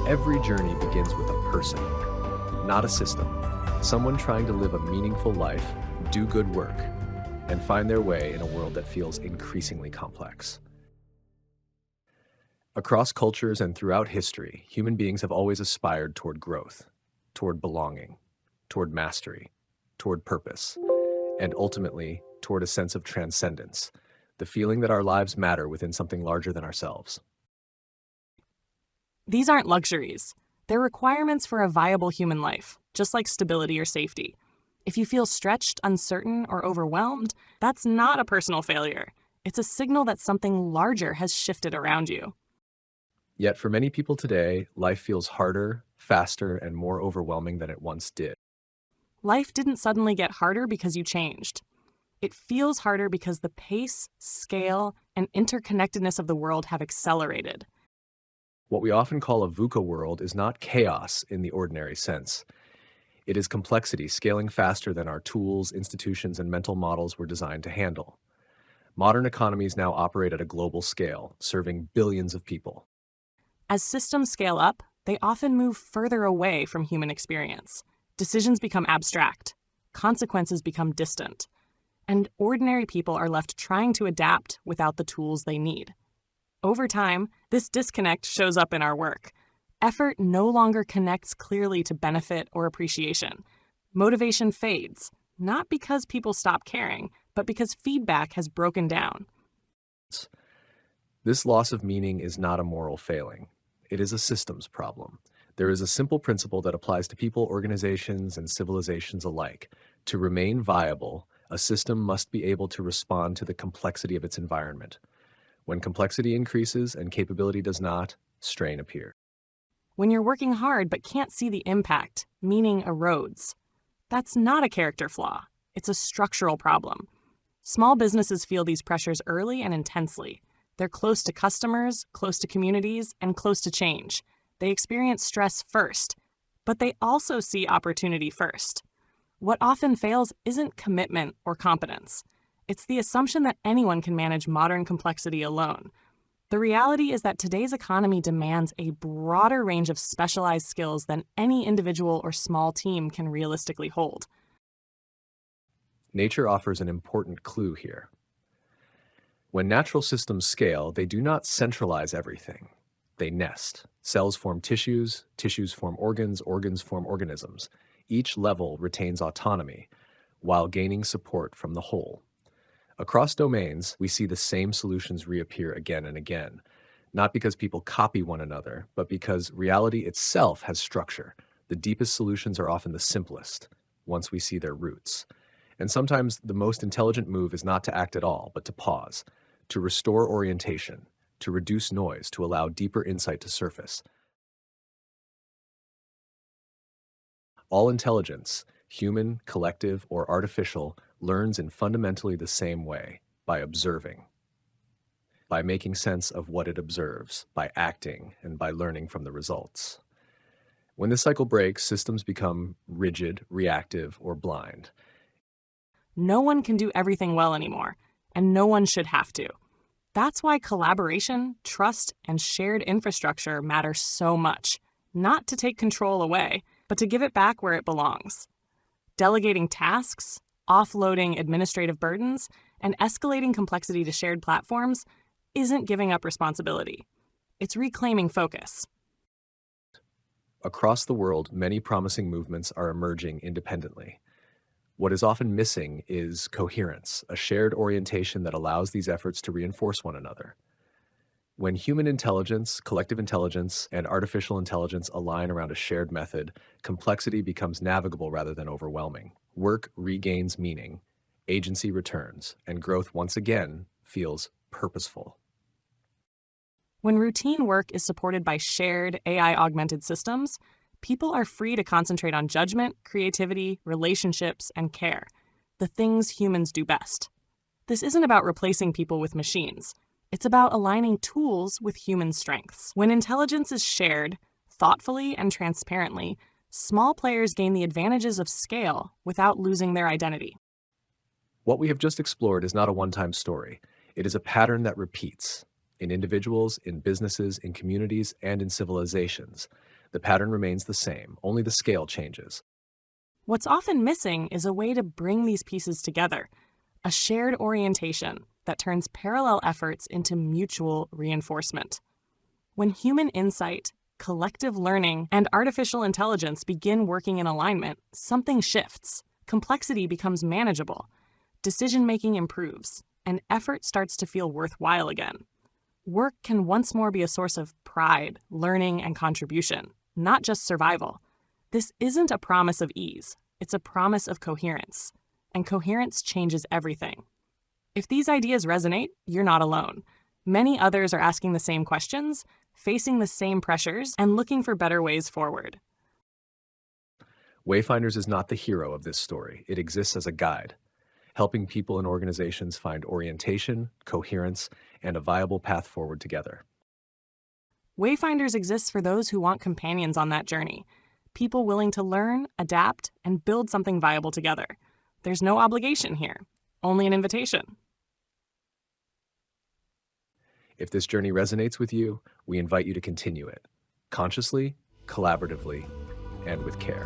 Every journey begins with a person, not a system. Someone trying to live a meaningful life, do good work, and find their way in a world that feels increasingly complex. Across cultures and throughout history, human beings have always aspired toward growth, toward belonging, toward mastery, toward purpose, and ultimately toward a sense of transcendence, the feeling that our lives matter within something larger than ourselves. These aren't luxuries. They're requirements for a viable human life, just like stability or safety. If you feel stretched, uncertain, or overwhelmed, that's not a personal failure. It's a signal that something larger has shifted around you. Yet for many people today, life feels harder, faster, and more overwhelming than it once did. Life didn't suddenly get harder because you changed. It feels harder because the pace, scale, and interconnectedness of the world have accelerated. What we often call a VUCA world is not chaos in the ordinary sense. It is complexity scaling faster than our tools, institutions, and mental models were designed to handle. Modern economies now operate at a global scale, serving billions of people. As systems scale up, they often move further away from human experience. Decisions become abstract, consequences become distant, and ordinary people are left trying to adapt without the tools they need. Over time, this disconnect shows up in our work. Effort no longer connects clearly to benefit or appreciation. Motivation fades, not because people stop caring, but because feedback has broken down. This loss of meaning is not a moral failing. It is a systems problem. There is a simple principle that applies to people, organizations, and civilizations alike. To remain viable, a system must be able to respond to the complexity of its environment. When complexity increases and capability does not, strain appears. When you're working hard but can't see the impact, meaning erodes. That's not a character flaw. It's a structural problem. Small businesses feel these pressures early and intensely. They're close to customers, close to communities, and close to change. They experience stress first, but they also see opportunity first. What often fails isn't commitment or competence. It's the assumption that anyone can manage modern complexity alone. The reality is that today's economy demands a broader range of specialized skills than any individual or small team can realistically hold. Nature offers an important clue here. When natural systems scale, they do not centralize everything. They nest. Cells form tissues, tissues form organs, organs form organisms. Each level retains autonomy, while gaining support from the whole. Across domains, we see the same solutions reappear again and again, not because people copy one another, but because reality itself has structure. The deepest solutions are often the simplest, once we see their roots. And sometimes the most intelligent move is not to act at all, but to pause, to restore orientation, to reduce noise, to allow deeper insight to surface. All intelligence, human, collective, or artificial, learns in fundamentally the same way, by observing, by making sense of what it observes, by acting, and by learning from the results. When this cycle breaks, systems become rigid, reactive, or blind. No one can do everything well anymore, and no one should have to. That's why collaboration, trust, and shared infrastructure matter so much, not to take control away, but to give it back where it belongs. Delegating tasks, offloading administrative burdens, and escalating complexity to shared platforms isn't giving up responsibility. It's reclaiming focus. Across the world, many promising movements are emerging independently. What is often missing is coherence, a shared orientation that allows these efforts to reinforce one another. When human intelligence, collective intelligence, and artificial intelligence align around a shared method, complexity becomes navigable rather than overwhelming. Work regains meaning, agency returns, and growth once again feels purposeful. When routine work is supported by shared AI-augmented systems, people are free to concentrate on judgment, creativity, relationships, and care, the things humans do best. This isn't about replacing people with machines. It's about aligning tools with human strengths. When intelligence is shared, thoughtfully and transparently, small players gain the advantages of scale without losing their identity. What we have just explored is not a one-time story. It is a pattern that repeats in individuals, in businesses, in communities, and in civilizations. The pattern remains the same, only the scale changes. What's often missing is a way to bring these pieces together, a shared orientation that turns parallel efforts into mutual reinforcement. When human insight, collective learning, and artificial intelligence begin working in alignment, something shifts. Complexity becomes manageable, decision-making improves, and effort starts to feel worthwhile again. Work can once more be a source of pride, learning, and contribution, not just survival. This isn't a promise of ease, it's a promise of coherence, and coherence changes everything. If these ideas resonate, you're not alone. Many others are asking the same questions, facing the same pressures, and looking for better ways forward. Wayfinders is not the hero of this story. It exists as a guide, helping people and organizations find orientation, coherence, and a viable path forward together. Wayfinders exists for those who want companions on that journey, people willing to learn, adapt, and build something viable together. There's no obligation here, only an invitation. If this journey resonates with you, we invite you to continue it, consciously, collaboratively, and with care.